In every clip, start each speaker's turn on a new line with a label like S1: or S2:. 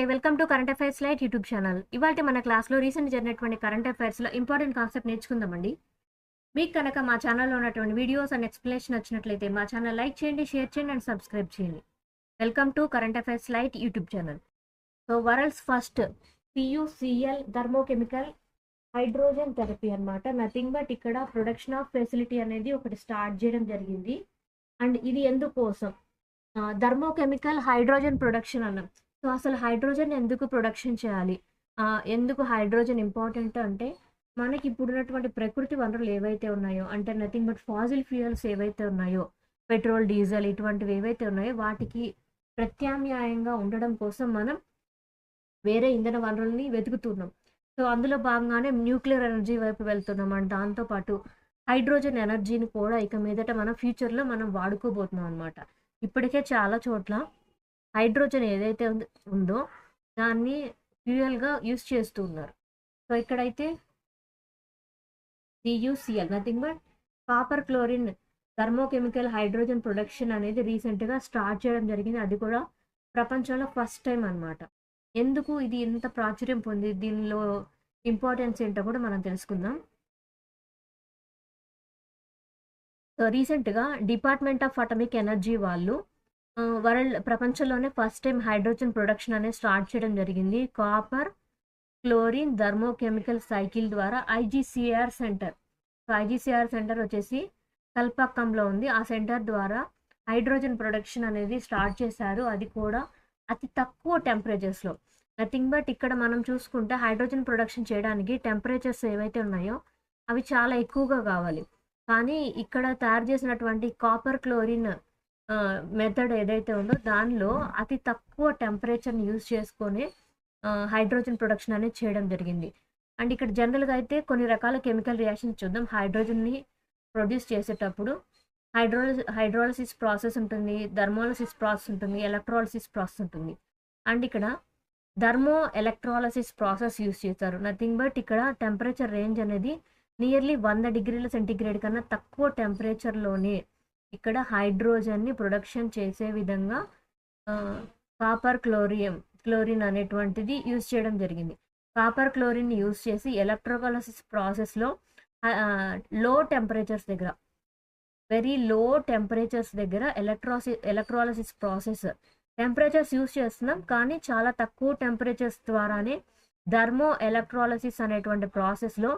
S1: Welcome to current affairs light YouTube channel. ఇవాల్టి మన క్లాస్‌లో రీసెంట్ జరిగినటువంటి కరెంట్ అఫైర్స్‌లో ఇంపార్టెంట్ కాన్సెప్ట్ నేర్చుకుందామండి. మీకు కనుక మా ఛానల్‌లో ఉన్నటువంటి వీడియోస్ అండ్ ఎక్స్‌ప్లనేషన్ నచ్చినట్లయితే మా ఛానల్ లైక్ చేయండి, షేర్ చేయండి అండ్ సబ్స్క్రైబ్ చేయండి. Welcome to current affairs light YouTube channel. So world's first PuCl thermochemical hydrogen therapy అన్నమాట. నథింగ్ బట్ ఇక్కడ ప్రొడక్షన్ ఆఫ్ ఫెసిలిటీ అనేది ఒకటి స్టార్ట్ చేయడం జరిగింది. అండ్ ఇది ఎందుకోసం థర్మోకెమికల్ హైడ్రోజన్ ప్రొడక్షన్ అన్నాం. సో అసలు హైడ్రోజన్ ఎందుకు ప్రొడక్షన్ చేయాలి? ఎందుకు హైడ్రోజన్ ఇంపార్టెంట్ అంటే, మనకి ఇప్పుడున్నటువంటి ప్రకృతి వనరులు ఏవైతే ఉన్నాయో, అంటే నథింగ్ బట్ ఫాసిల్ ఫ్యూయల్స్ ఏవైతే ఉన్నాయో, పెట్రోల్, డీజిల్ ఇటువంటివి ఏవైతే ఉన్నాయో, వాటికి ప్రత్యామ్నాయంగా ఉండడం కోసం మనం వేరే ఇంధన వనరుల్ని వెతుకుతున్నాం. సో అందులో భాగంగానే న్యూక్లియర్ ఎనర్జీ వైపు వెళ్తున్నాం. అండ్ దాంతోపాటు హైడ్రోజన్ ఎనర్జీని కూడా ఇక మీదట మనం ఫ్యూచర్‌లో మనం వాడుకోబోతున్నాం అనమాట. ఇప్పటికే చాలా చోట్ల హైడ్రోజన్ ఏదైతే ఉందో దాన్ని ఫ్యూయల్‌గా యూజ్ చేస్తూ ఉన్నారు. సో ఇక్కడైతే PuCl nothing but copper chlorine thermochemical hydrogen production అనేది రీసెంట్‌గా స్టార్ట్ చేయడం జరిగింది. అది కూడా ప్రపంచంలో ఫస్ట్ టైం అనమాట. ఎందుకు ఇది ఇంత ప్రాచుర్యం పొంది, దీనిలో ఇంపార్టెన్స్ ఏంటో కూడా మనం తెలుసుకుందాం. సో రీసెంట్‌గా డిపార్ట్మెంట్ ఆఫ్ అటామిక్ ఎనర్జీ వాళ్ళు ప్రపంచంలోనే ఫస్ట్ టైం హైడ్రోజన్ ప్రొడక్షన్ అనేది స్టార్ట్ చేయడం జరిగింది. కాపర్ క్లోరిన్ థర్మోకెమికల్ సైకిల్ ద్వారా IGCR centre. So IGCR centre వచ్చేసి కల్పాకంలో ఉంది. ఆ సెంటర్ ద్వారా హైడ్రోజన్ ప్రొడక్షన్ అనేది స్టార్ట్ చేశారు. అది కూడా అతి తక్కువ టెంపరేచర్స్‌లో. నథింగ్ బట్ ఇక్కడ మనం చూసుకుంటే హైడ్రోజన్ ప్రొడక్షన్ చేయడానికి టెంపరేచర్స్ ఏవైతే ఉన్నాయో అవి చాలా ఎక్కువగా కావాలి. కానీ ఇక్కడ తయారు చేసినటువంటి కాపర్ క్లోరిన్ మెథడ్ ఏదైతే ఉందో దానిలో అతి తక్కువ టెంపరేచర్‌ని యూజ్ చేసుకొని హైడ్రోజన్ ప్రొడక్షన్ అనేది చేయడం జరిగింది. అండ్ ఇక్కడ జనరల్‌గా అయితే కొన్ని రకాల కెమికల్ రియాక్షన్స్ చూద్దాం. హైడ్రోజన్‌ని ప్రొడ్యూస్ చేసేటప్పుడు హైడ్రాలిసిస్ ప్రాసెస్ ఉంటుంది, థర్మోలిసిస్ ప్రాసెస్ ఉంటుంది, ఎలక్ట్రాలిసిస్ ప్రాసెస్ ఉంటుంది. అండ్ ఇక్కడ థర్మో ఎలక్ట్రాలిసిస్ ప్రాసెస్ యూజ్ చేస్తారు. నథింగ్ బట్ ఇక్కడ టెంపరేచర్ రేంజ్ అనేది నియర్లీ 100 డిగ్రీల సెంటీగ్రేడ్ కన్నా తక్కువ టెంపరేచర్‌లోనే ఇక్కడ హైడ్రోజన్ని ప్రొడక్షన్ చేసే విధంగా కాపర్ క్లోరిన్ అనేటువంటిది యూజ్ చేయడం జరిగింది. కాపర్ క్లోరిన్‌ని యూజ్ చేసి ఎలక్ట్రోలిసిస్ ప్రాసెస్‌లో లో టెంపరేచర్స్ దగ్గర, వెరీ లో టెంపరేచర్స్ దగ్గర ఎలక్ట్రాలిసిస్ ప్రాసెస్ టెంపరేచర్స్ యూజ్ చేస్తున్నాం, కానీ చాలా తక్కువ టెంపరేచర్స్ ద్వారానే థర్మో ఎలక్ట్రాలిసిస్ అనేటువంటి ప్రాసెస్‌లో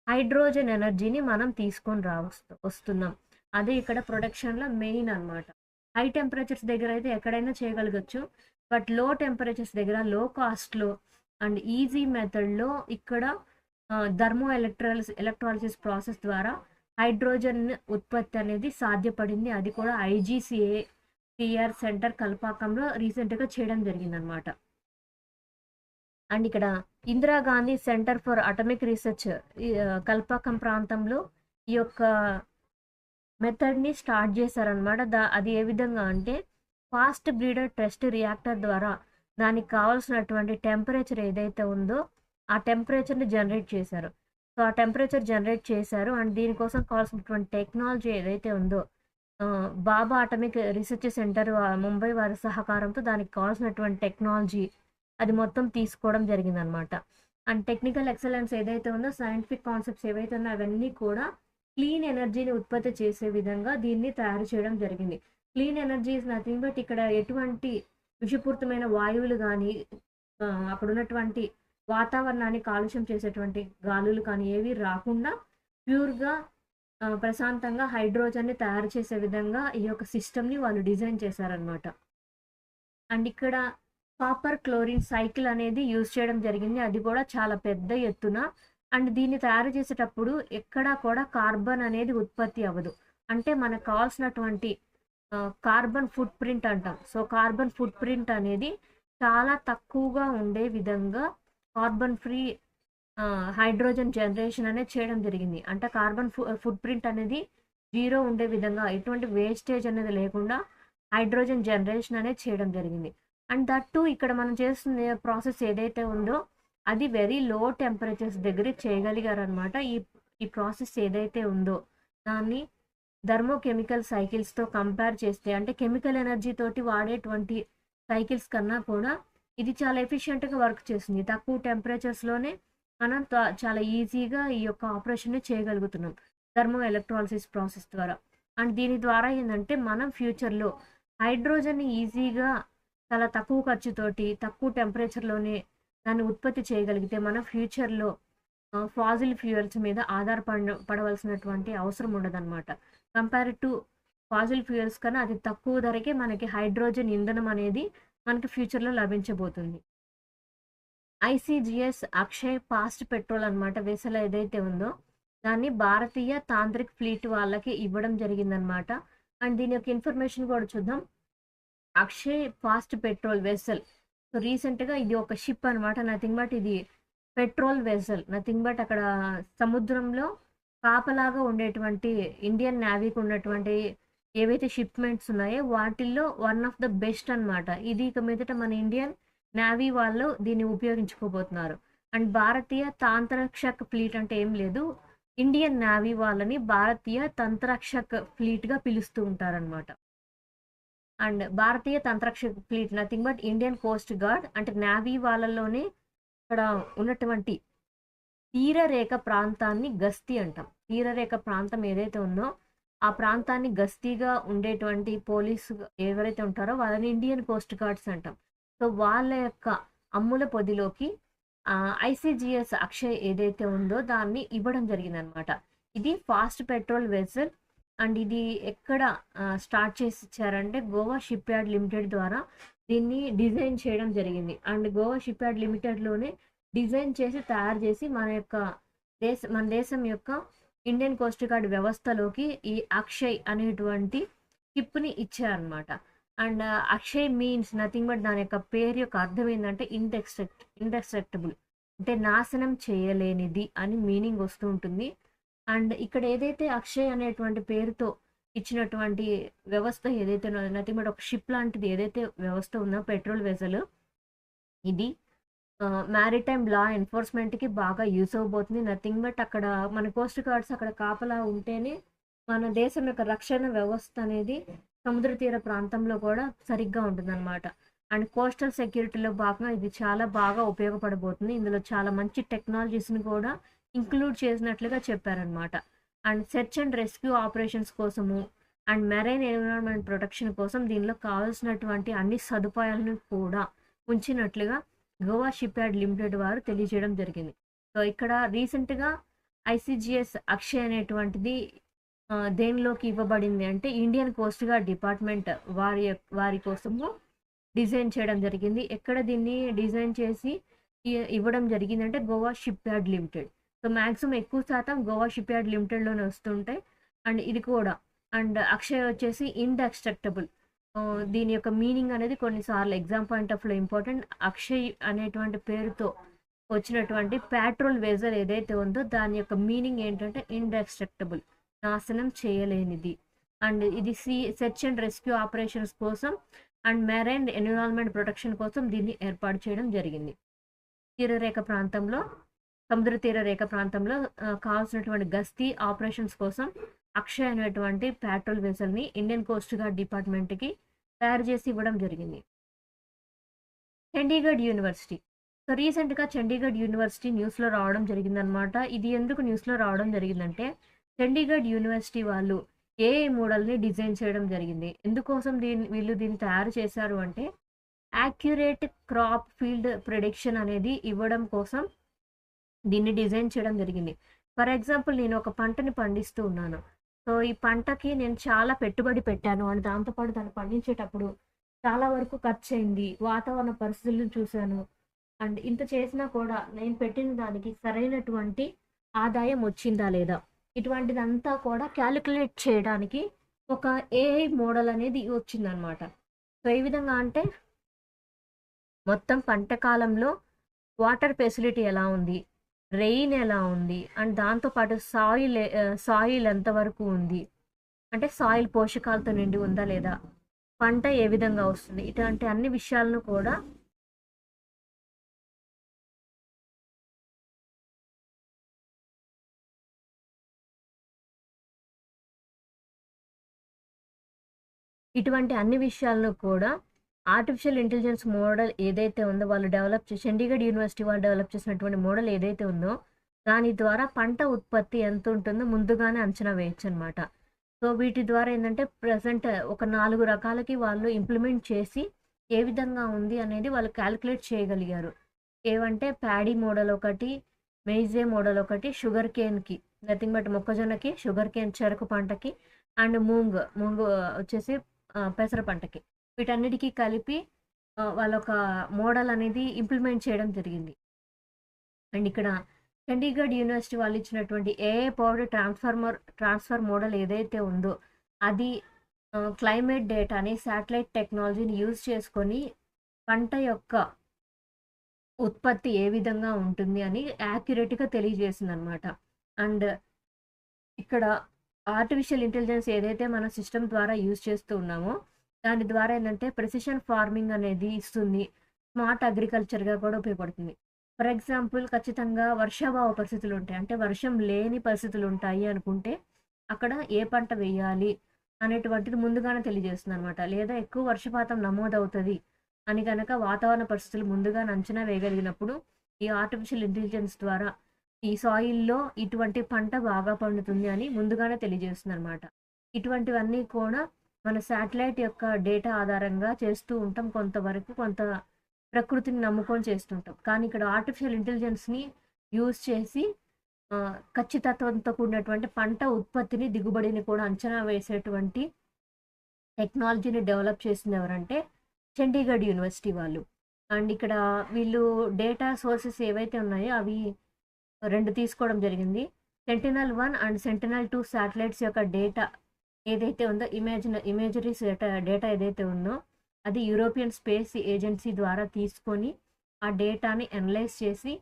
S1: హైడ్రోజన్ ఎనర్జీని మనం తీసుకొని వస్తున్నాం. అదే ఇక్కడ ప్రొడక్షన్‌లో మెయిన్ అనమాట. హై టెంపరేచర్స్ దగ్గర అయితే ఎక్కడైనా చేయగలగచ్చు. బట్ లో టెంపరేచర్స్ దగ్గర లో కాస్ట్‌లో అండ్ ఈజీ మెథడ్‌లో ఇక్కడ థర్మో ఎలక్ట్రాలిసిస్ ప్రాసెస్ ద్వారా హైడ్రోజన్ ఉత్పత్తి అనేది సాధ్యపడింది. అది కూడా IGCR సెంటర్ కల్పాకంలో రీసెంట్‌గా చేయడం జరిగిందనమాట. అండ్ ఇక్కడ Indira Gandhi centre for atomic research Kalpakkam ప్రాంతంలో ఈ యొక్క మెథడ్‌ని స్టార్ట్ చేశారనమాట. అది ఏ విధంగా అంటే, ఫాస్ట్ బ్రీడర్ టెస్ట్ రియాక్టర్ ద్వారా దానికి కావాల్సినటువంటి టెంపరేచర్ ఏదైతే ఉందో ఆ టెంపరేచర్‌ని జనరేట్ చేశారు. సో ఆ టెంపరేచర్ జనరేట్ చేశారు. అండ్ దీనికోసం కావాల్సినటువంటి టెక్నాలజీ ఏదైతే ఉందో బాబా అటామిక్ రీసెర్చ్ సెంటర్ ముంబై వారి సహకారంతో దానికి కావాల్సినటువంటి టెక్నాలజీ అది మొత్తం తీసుకోవడం జరిగిందనమాట. అండ్ టెక్నికల్ ఎక్సలెన్స్ ఏదైతే ఉందో, సైంటిఫిక్ కాన్సెప్ట్స్ ఏవైతే ఉన్నాయో అవన్నీ కూడా క్లీన్ ఎనర్జీని ఉత్పత్తి చేసే విధంగా దీన్ని తయారు చేయడం జరిగింది. Clean energy is nothing but ఇక్కడ ఎటువంటి విషపూరితమైన వాయువులు కానీ, అక్కడ ఉన్నటువంటి వాతావరణాన్ని కాలుష్యం చేసేటువంటి గాలులు కానీ ఏవి రాకుండా ప్యూర్‌గా ప్రశాంతంగా హైడ్రోజన్ని తయారు చేసే విధంగా ఈ యొక్క సిస్టమ్‌ని వాళ్ళు డిజైన్ చేశారనమాట. అండ్ ఇక్కడ కాపర్ క్లోరిన్ సైకిల్ అనేది యూజ్ చేయడం జరిగింది. అది కూడా చాలా పెద్ద ఎత్తున. అండ్ దీన్ని తయారు చేసేటప్పుడు ఎక్కడా కూడా కార్బన్ అనేది ఉత్పత్తి అవ్వదు. అంటే మనకు కావాల్సినటువంటి కార్బన్ ఫుట్ ప్రింట్ అంటాం. సో కార్బన్ ఫుట్ ప్రింట్ అనేది చాలా తక్కువగా ఉండే విధంగా కార్బన్ ఫ్రీ హైడ్రోజన్ జనరేషన్ అనేది చేయడం జరిగింది. అంటే కార్బన్ ఫుట్ ప్రింట్ అనేది 0 ఉండే విధంగా, ఎటువంటి వేస్టేజ్ అనేది లేకుండా హైడ్రోజన్ జనరేషన్ అనేది చేయడం జరిగింది. అండ్ దట్ టూ ఇక్కడ మనం చేస్తున్న ప్రాసెస్ ఏదైతే ఉందో అది వెరీ లో టెంపరేచర్స్ దగ్గర చేయగలిగారనమాట. ఈ ప్రాసెస్ ఏదైతే ఉందో దాన్ని థర్మోకెమికల్ సైకిల్స్‌తో కంపేర్ చేస్తే, అంటే కెమికల్ ఎనర్జీ తోటి వాడేటువంటి సైకిల్స్ కన్నా కూడా ఇది చాలా ఎఫిషియెంట్‌గా వర్క్ చేస్తుంది. తక్కువ టెంపరేచర్స్‌లోనే మనం చాలా ఈజీగా ఈ యొక్క ఆపరేషన్‌ని చేయగలుగుతున్నాం. థర్మో ఎలక్ట్రాలిసిస్ ప్రాసెస్ ద్వారా. అండ్ దీని ద్వారా ఏందంటే మనం ఫ్యూచర్‌లో హైడ్రోజన్‌ని ఈజీగా చాలా తక్కువ ఖర్చుతోటి, తక్కువ టెంపరేచర్‌లోనే దాన్ని ఉత్పత్తి చేయగలిగితే మన ఫ్యూచర్‌లో ఫాజిల్ ఫ్యూయల్స్ మీద పడవలసినటువంటి అవసరం ఉండదనమాట. కంపేర్ టు ఫాజిల్ ఫ్యూయల్స్ కన్నా అతి తక్కువ ధరకే మనకి హైడ్రోజన్ ఇంధనం అనేది మనకి ఫ్యూచర్‌లో లభించబోతుంది. ఐసీజీఎస్ అక్షయ్ ఫాస్ట్ పెట్రోల్ అనమాట వెసెల్ ఏదైతే ఉందో, దాన్ని భారతీయ తాంత్రిక్ ఫ్లీట్ వాళ్ళకి ఇవ్వడం జరిగిందనమాట. అండ్ దీని యొక్క ఇన్ఫర్మేషన్ కూడా చూద్దాం. Akshay fast petrol vessel. So, రీసెంట్‌గా ఇది ఒక షిప్ అనమాట. నథింగ్ బట్ ఇది పెట్రోల్ వెసెల్. నథింగ్ బట్ అక్కడ సముద్రంలో కాపలాగా ఉండేటువంటి ఇండియన్ నేవీకి ఉన్నటువంటి ఏవైతే షిప్‌మెంట్స్ ఉన్నాయో వాటిల్లో వన్ ఆఫ్ ద బెస్ట్ అనమాట. ఇది ఇక మీదట మన ఇండియన్ నేవీ వాళ్ళు దీన్ని ఉపయోగించుకోబోతున్నారు. అండ్ భారతీయ తాంత్రరక్షక్ ఫ్లీట్ అంటే ఏం లేదు. ఇండియన్ నేవీ వాళ్ళని భారతీయ తంత్రరక్షక్ ఫ్లీట్‌గా పిలుస్తూ ఉంటారనమాట. And Bharatiya Tatrakshak fleet nothing but Indian coast guard అంటే నేవీ వాళ్ళలోనే ఇక్కడ ఉన్నటువంటి తీరరేఖ ప్రాంతాన్ని గస్తీ అంటాం. తీరరేఖ ప్రాంతం ఏదైతే ఉందో, ఆ ప్రాంతాన్ని గస్తీగా ఉండేటువంటి పోలీసు ఎవరైతే ఉంటారో వాళ్ళని ఇండియన్ కోస్ట్ గార్డ్స్ అంటాం. సో, వాళ్ళ యొక్క అమ్ముల పొదిలోకి ఐసీజీఎస్ అక్షయ్ ఏదైతే ఉందో దాన్ని ఇవ్వడం జరిగిందనమాట. ఇది ఫాస్ట్ పెట్రోల్ వెసెల్. అండ్ ఇది ఎక్కడ స్టార్ట్ చేసి ఇచ్చారంటే గోవా షిప్ యార్డ్ లిమిటెడ్ ద్వారా దీన్ని డిజైన్ చేయడం జరిగింది. అండ్ గోవా షిప్ యార్డ్ లిమిటెడ్‌లోనే డిజైన్ చేసి, తయారు చేసి మన దేశం యొక్క ఇండియన్ కోస్ట్ గార్డ్ వ్యవస్థలోకి ఈ అక్షయ్ అనేటువంటి షిప్‌ని ఇచ్చారనమాట. And Akshay means nothing but దాని యొక్క పేరు యొక్క అర్థం ఏందంటే ఇండెస్ట్రక్టబుల్ అంటే నాశనం చేయలేనిది అని మీనింగ్ వస్తూ ఉంటుంది. అండ్ ఇక్కడ ఏదైతే అక్షయ్ అనేటువంటి పేరుతో ఇచ్చినటువంటి వ్యవస్థ ఏదైతే ఉన్నదో నథింగ్ బట్ ఒక షిప్ లాంటిది ఏదైతే వ్యవస్థ ఉందో పెట్రోల్ వెసెల్ ఇది మారిటైమ్ లా ఎన్ఫోర్స్మెంట్‌కి బాగా యూజ్ అవ్వబోతుంది. నథింగ్ బట్ అక్కడ మన కోస్ట్ గార్డ్స్ అక్కడ కాపలా ఉంటేనే మన దేశం యొక్క రక్షణ వ్యవస్థ అనేది సముద్ర తీర ప్రాంతంలో కూడా సరిగ్గా ఉంటుందన్నమాట. అండ్ కోస్టల్ సెక్యూరిటీలో భాగంగా ఇది చాలా బాగా ఉపయోగపడబోతుంది. ఇందులో చాలా మంచి టెక్నాలజీస్‌ని కూడా ఇంక్లూడ్ చేసినట్లుగా చెప్పారనమాట. And search and rescue operations కోసము అండ్ మెరైన్ ఎన్విరాన్మెంట్ ప్రొటెక్షన్ కోసం దీనిలో కావాల్సినటువంటి అన్ని సదుపాయాలను కూడా ఉంచినట్లుగా గోవా షిప్ యార్డ్ లిమిటెడ్ వారు తెలియజేయడం జరిగింది. సో, ఇక్కడ రీసెంట్‌గా ఐసీజీఎస్ అక్షయ్ అనేటువంటిది దేనిలోకి ఇవ్వబడింది అంటే ఇండియన్ కోస్ట్ గార్డ్ డిపార్ట్మెంట్ వారి కోసము డిజైన్ చేయడం జరిగింది. ఎక్కడ దీన్ని డిజైన్ చేసి ఇవ్వడం జరిగిందంటే Goa ship yard limited. So, maximum ఎక్కువ శాతం గోవా షిప్ యార్డ్ లిమిటెడ్‌లోనే వస్తుంటాయి. అండ్ ఇది కూడా అండ్ అక్షయ్ వచ్చేసి ఇండెస్ట్రక్టబుల్. దీని యొక్క మీనింగ్ అనేది కొన్నిసార్లు ఎగ్జామ్ పాయింట్ ఆఫ్ వ్యూలో ఇంపార్టెంట్. అక్షయ్ అనేటువంటి పేరుతో వచ్చినటువంటి పెట్రోల్ వెసెల్ ఏదైతే ఉందో దాని యొక్క మీనింగ్ ఏంటంటే ఇండెస్ట్రక్టబుల్ నాశనం చేయలేనిది. అండ్ ఇది సెర్చ్ అండ్ రెస్క్యూ ఆపరేషన్స్ కోసం అండ్ మెరైన్ ఎన్విరాన్మెంట్ ప్రొటెక్షన్ కోసం దీన్ని ఏర్పాటు చేయడం జరిగింది. తీరరేఖ ప్రాంతంలో సముద్ర తీర రేఖ ప్రాంతంలో కావాల్సినటువంటి గస్తీ ఆపరేషన్స్ కోసం అక్షయ్ అనేటువంటి పెట్రోల్ వెసెల్‌ని ఇండియన్ కోస్ట్ గార్డ్ డిపార్ట్మెంట్‌కి తయారు చేసి ఇవ్వడం జరిగింది. చండీగఢ్ యూనివర్సిటీ. సో, రీసెంట్‌గా చండీగఢ్ యూనివర్సిటీ న్యూస్‌లో రావడం జరిగిందనమాట. ఇది ఎందుకు న్యూస్‌లో రావడం జరిగిందంటే చండీగఢ్ యూనివర్సిటీ వాళ్ళు ఏఐ మోడల్‌ని డిజైన్ చేయడం జరిగింది. ఎందుకోసం వీళ్ళు దీన్ని తయారు చేశారు అంటే యాక్యురేట్ క్రాప్ ఫీల్డ్ ప్రిడిక్షన్ అనేది ఇవ్వడం కోసం దీన్ని డిజైన్ చేయడం జరిగింది. ఫర్ ఎగ్జాంపుల్ నేను ఒక పంటని పండిస్తూ ఉన్నాను. సో, ఈ పంటకి నేను చాలా పెట్టుబడి పెట్టాను. అండ్ దాంతో పాటు దాన్ని పండించేటప్పుడు చాలా వరకు ఖర్చయింది. వాతావరణ పరిస్థితులను చూశాను. అండ్ ఇంత చేసినా కూడా నేను పెట్టిన దానికి సరైనటువంటి ఆదాయం వచ్చిందా లేదా? ఇటువంటిదంతా కూడా క్యాలిక్యులేట్ చేయడానికి ఒక ఏఐ మోడల్ అనేది వచ్చిందనమాట. సో, ఏ విధంగా అంటే మొత్తం పంట కాలంలో వాటర్ ఫెసిలిటీ ఎలా ఉంది? రెయిన్ ఎలా ఉంది? అండ్ దాంతో పాటు సాయిల్ ఎంతవరకు ఉంది? అంటే సాయిల్ పోషకాలతో నిండి ఉందా లేదా? పంట ఏ విధంగా వస్తుంది? ఇటువంటి అన్ని విషయాలను కూడా ఇటువంటి అన్ని విషయాలను కూడా ఆర్టిఫిషియల్ ఇంటెలిజెన్స్ మోడల్ ఏదైతే ఉందో వాళ్ళు చండీగఢ్ యూనివర్సిటీ వాళ్ళు డెవలప్ చేసినటువంటి మోడల్ ఏదైతే ఉందో దాని ద్వారా పంట ఉత్పత్తి ఎంత ఉంటుందో ముందుగానే అంచనా వేయొచ్చనమాట. సో, వీటి ద్వారా ఏందంటే ప్రెజెంట్ ఒక 4 రకాలకి వాళ్ళు ఇంప్లిమెంట్ చేసి ఏ విధంగా ఉంది అనేది వాళ్ళు కాలిక్యులేట్ చేయగలిగారు. ఏవంటే ప్యాడీ మోడల్ ఒకటి, మెయిజే మోడల్ ఒకటి, షుగర్ కేన్‌కి నథింగ్ బట్ మొక్కజొన్నకి, షుగర్ కేన్ చెరకు పంటకి అండ్ మూంగ్ వచ్చేసి పెసర పంటకి. వీటన్నిటికి కలిపి వాళ్ళొక మోడల్ అనేది ఇంప్లిమెంట్ చేయడం జరిగింది. అండ్ ఇక్కడ చండీగఢ్ యూనివర్సిటీ వాళ్ళు ఇచ్చినటువంటి ఏఐ పవర్డ్ ట్రాన్స్ఫర్ మోడల్ ఏదైతే ఉందో అది క్లైమేట్ డేటాని, శాటిలైట్ టెక్నాలజీని యూజ్ చేసుకొని పంట యొక్క ఉత్పత్తి ఏ విధంగా ఉంటుంది అని యాక్యురేట్‌గా తెలియజేసిందనమాట. అండ్ ఇక్కడ ఆర్టిఫిషియల్ ఇంటెలిజెన్స్ ఏదైతే మన సిస్టమ్ ద్వారా యూజ్ చేస్తూ ఉన్నామో, దాని ద్వారా ఏందంటే ప్రెసిషన్ ఫార్మింగ్ అనేది ఇస్తుంది. స్మార్ట్ అగ్రికల్చర్‌గా కూడా ఉపయోగపడుతుంది. ఫర్ ఎగ్జాంపుల్ ఖచ్చితంగా వర్షాభావ పరిస్థితులుంటాయి. అంటే వర్షం లేని పరిస్థితులుంటాయి అనుకుంటే, అక్కడ ఏ పంట వేయాలి అనేటువంటిది ముందుగానే తెలియజేస్తుందనమాట. లేదా ఎక్కువ వర్షపాతం నమోదవుతది అని గనక వాతావరణ పరిస్థితులు ముందుగానే అంచనా వేయగలిగినప్పుడు, ఈ ఆర్టిఫిషియల్ ఇంటెలిజెన్స్ ద్వారా ఈ సాయిల్‌లో ఇటువంటి పంట బాగా పండుతుంది అని ముందుగానే తెలియజేస్తుందనమాట. ఇటువంటివన్నీ కూడా మన శాటిలైట్ యొక్క డేటా ఆధారంగా చేస్తూ ఉంటాం కొంతవరకు. ప్రకృతిని నమ్ముకొని చేస్తుంటాం. కానీ ఇక్కడ ఆర్టిఫిషియల్ ఇంటెలిజెన్స్‌ని యూజ్ చేసి ఖచ్చితత్వంతో కూడినటువంటి పంట ఉత్పత్తిని, దిగుబడిని కూడా అంచనా వేసేటువంటి టెక్నాలజీని డెవలప్ చేసింది ఎవరంటే చండీగఢ్ యూనివర్సిటీ వాళ్ళు. అండ్ ఇక్కడ వీళ్ళు డేటా సోర్సెస్ ఏవైతే ఉన్నాయో అవి 2 తీసుకోవడం జరిగింది. సెంటినల్-1 అండ్ సెంటినల్-2 శాటిలైట్స్ యొక్క డేటా ఏదైతే ఉందో ఇమేజరీస్ డేటా ఏదైతే ఉందో అది యూరోపియన్ స్పేస్ ఏజెన్సీ ద్వారా తీసుకొని ఆ డేటాని అనలైజ్ చేసి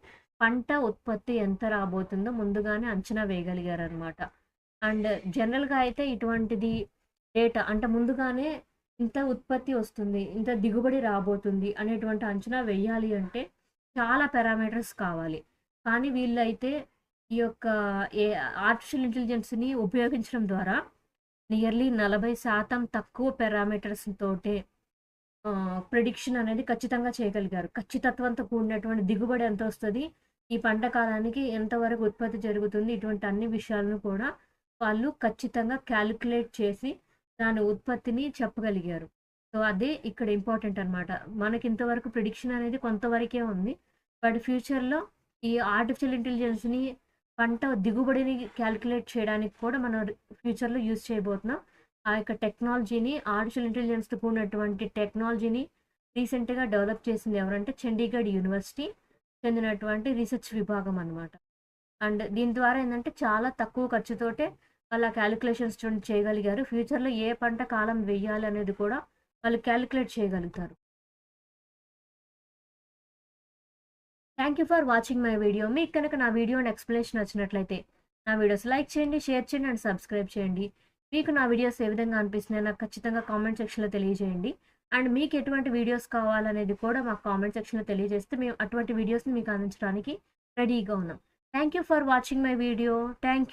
S1: పంట ఉత్పత్తి ఎంత రాబోతుందో ముందుగానే అంచనా వేయగలిగారనమాట. అండ్ జనరల్‌గా అయితే ఇటువంటిది డేటా అంటే ముందుగానే ఇంత ఉత్పత్తి వస్తుంది, ఇంత దిగుబడి రాబోతుంది అనేటువంటి అంచనా వేయాలి అంటే చాలా పారామీటర్స్ కావాలి. కానీ వీళ్ళైతే ఈ యొక్క ఆర్టిఫిషియల్ ఇంటెలిజెన్స్‌ని ఉపయోగించడం ద్వారా నియర్లీ 40% తక్కువ పారామీటర్స్ తోటే ప్రిడిక్షన్ అనేది ఖచ్చితంగా చేయగలిగారు. ఖచ్చితత్వంతో కూడినటువంటి దిగుబడి ఎంతొస్తది, ఈ పంట కాలానికి ఎంతవరకు ఉత్పత్తి జరుగుతుంది, ఇటువంటి అన్ని విషయాలను కూడా వాళ్ళు ఖచ్చితంగా కాలిక్యులేట్ చేసి దాని ఉత్పత్తిని చెప్పగలిగారు. సో, అదే ఇక్కడ ఇంపార్టెంట్ అనమాట. మనకి ఇంతవరకు ప్రిడిక్షన్ అనేది కొంతవరకే ఉంది. బట్ ఫ్యూచర్‌లో ఈ ఆర్టిఫిషియల్ ఇంటెలిజెన్స్‌ని పంట దిగుబడిని కాలిక్యులేట్ చేయడానికి కూడా మనం ఫ్యూచర్‌లో యూజ్ చేయబోతున్నాం. ఆ యొక్క టెక్నాలజీని ఆర్టిఫిషియల్ ఇంటెలిజెన్స్‌తో కూడినటువంటి టెక్నాలజీని రీసెంట్‌గా డెవలప్ చేసింది ఎవరంటే చండీగఢ్ యూనివర్సిటీ చెందినటువంటి రీసెర్చ్ విభాగం అనమాట. అండ్ దీని ద్వారా ఏందంటే చాలా తక్కువ ఖర్చుతోటే వాళ్ళు ఆ కాలిక్యులేషన్స్ చేయగలిగారు. ఫ్యూచర్‌లో ఏ పంట కాలం వెయ్యాలి అనేది కూడా వాళ్ళు కాలిక్యులేట్ చేయగలుగుతారు. Thank you for watching my video. మీకు కనుక నా వీడియో అండ్ ఎక్స్‌ప్లనేషన్ నచ్చినట్లయితే నా వీడియోస్ లైక్ చేయండి, షేర్ చేయండి అండ్ సబ్స్క్రైబ్ చేయండి. మీకు నా వీడియోస్ ఏ విధంగా అనిపిస్తున్నాయో నాకు ఖచ్చితంగా కామెంట్ సెక్షన్‌లో తెలియజేయండి. అండ్ మీకు ఎటువంటి వీడియోస్ కావాలనేది కూడా మాకు కామెంట్ సెక్షన్‌లో తెలియజేస్తే మేము అటువంటి వీడియోస్‌ని మీకు అందించడానికి రెడీగా ఉన్నాం. Thank you for watching my video. Thank you.